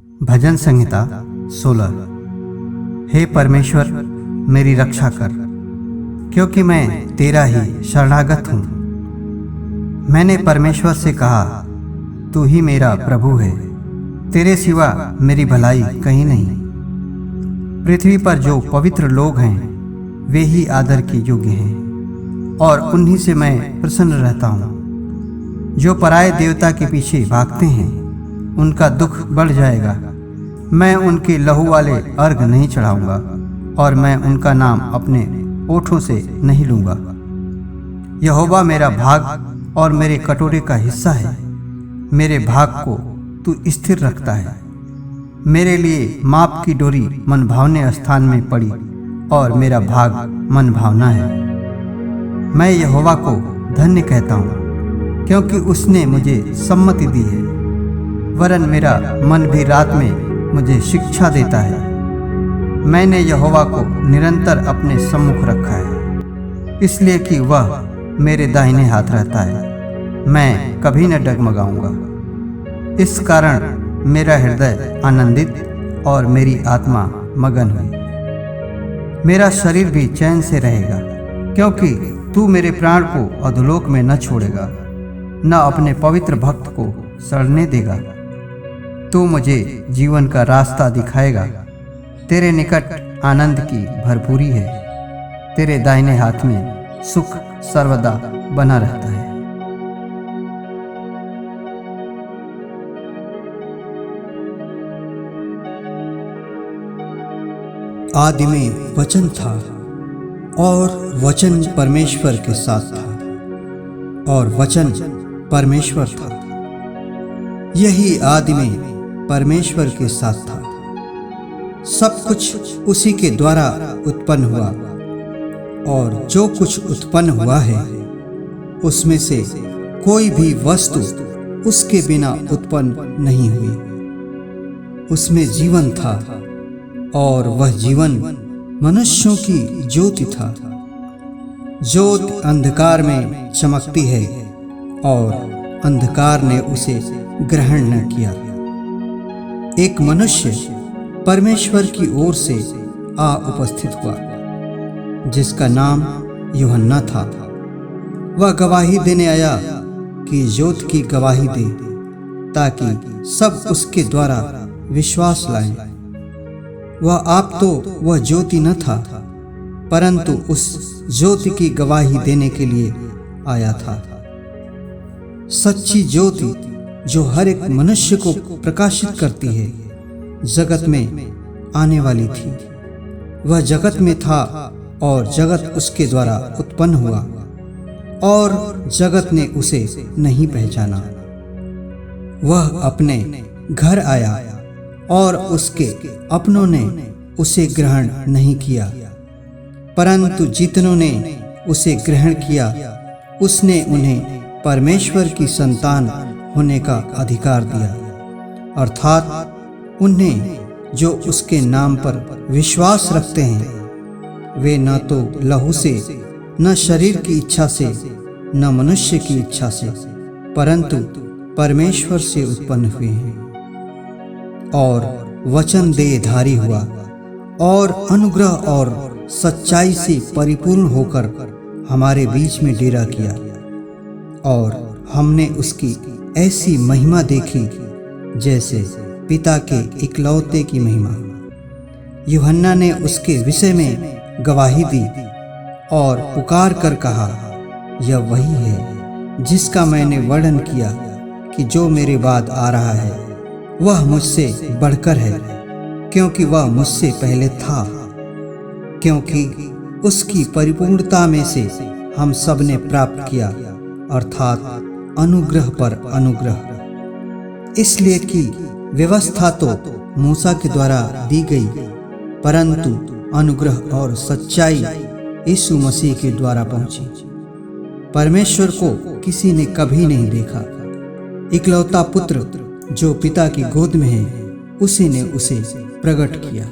भजन संहिता 16। हे परमेश्वर, मेरी रक्षा कर, क्योंकि मैं तेरा ही शरणागत हूँ। मैंने परमेश्वर से कहा, तू ही मेरा प्रभु है, तेरे सिवा मेरी भलाई कहीं नहीं। पृथ्वी पर जो पवित्र लोग हैं वे ही आदर के योग्य हैं, और उन्हीं से मैं प्रसन्न रहता हूँ। जो पराये देवता के पीछे भागते हैं उनका दुख बढ़ जाएगा। मैं उनके लहू वाले अर्घ नहीं चढ़ाऊंगा, और मैं उनका नाम अपने ओठों से नहीं लूंगा। यहोवा मेरा भाग और मेरे कटोरे का हिस्सा है। मेरे भाग को तू स्थिर रखता है। मेरे लिए माप की डोरी मनभावने स्थान में पड़ी, और मेरा भाग मनभावना है। मैं यहोवा को धन्य कहता हूँ, क्योंकि उसने मुझे सम्मति दी है। वरन मेरा मन भी रात में मुझे शिक्षा देता है। मैंने यहोवा को निरंतर अपने सम्मुख रखा है, इसलिए कि वह मेरे दाहिने हाथ रहता है। मैं कभी न डगमगाऊंगा। इस कारण मेरा हृदय आनंदित और मेरी आत्मा मगन हुई। मेरा शरीर भी चैन से रहेगा, क्योंकि तू मेरे प्राण को अधोलोक में न छोड़ेगा, न अपने पवित्र भक्त को सड़ने देगा। तू मुझे जीवन का रास्ता दिखाएगा। तेरे निकट आनंद की भरपूरी है। तेरे दाहिने हाथ में सुख सर्वदा बना रहता है। आदि में वचन था, और वचन परमेश्वर के साथ था, और वचन परमेश्वर था। यही आदि में परमेश्वर के साथ था। सब कुछ उसी के द्वारा उत्पन्न हुआ, और जो कुछ उत्पन्न हुआ है उसमें से कोई भी वस्तु उसके बिना उत्पन्न नहीं हुई। उसमें जीवन था, और वह जीवन मनुष्यों की ज्योति था। ज्योति अंधकार में चमकती है, और अंधकार ने उसे ग्रहण न किया। एक मनुष्य परमेश्वर की ओर से आ उपस्थित हुआ, जिसका नाम यूहन्ना था। वह गवाही देने आया कि ज्योति की गवाही दे, ताकि सब उसके द्वारा विश्वास लाएं। वह आप तो वह ज्योति न था, परंतु उस ज्योति की गवाही देने के लिए आया था। सच्ची ज्योति जो हर एक मनुष्य को प्रकाशित करती है, जगत में आने वाली थी। वह जगत में था, और जगत उसके द्वारा उत्पन्न हुआ, और जगत ने उसे नहीं पहचाना। वह अपने घर आया, और उसके अपनों ने उसे ग्रहण नहीं किया। परंतु जितनों ने उसे ग्रहण किया, उसने उन्हें परमेश्वर की संतान होने का अधिकार दिया, अर्थात उन्हें जो उसके नाम पर विश्वास रखते हैं। वे न तो लहू से, न शरीर की इच्छा से, न मनुष्य की इच्छा से, परंतु परमेश्वर से उत्पन्न हुए हैं। और वचन देहधारी हुआ, और अनुग्रह और सच्चाई से परिपूर्ण होकर हमारे बीच में डेरा किया। और हमने उसकी ऐसी महिमा देखी, जैसे पिता के इकलौते की महिमा। यूहन्ना ने उसके विषय में गवाही दी, और पुकार कर कहा, यह वही है जिसका मैंने वर्णन किया कि जो मेरे बाद आ रहा है वह मुझसे बढ़कर है, क्योंकि वह मुझसे पहले था। क्योंकि उसकी परिपूर्णता में से हम सब ने प्राप्त किया, अर्थात अनुग्रह पर अनुग्रह। इसलिए कि व्यवस्था तो मूसा के द्वारा दी गई, परंतु अनुग्रह और सच्चाई यीशु मसीह के द्वारा पहुंची। परमेश्वर को किसी ने कभी नहीं देखा। इकलौता पुत्र जो पिता की गोद में है, उसी ने उसे प्रकट किया।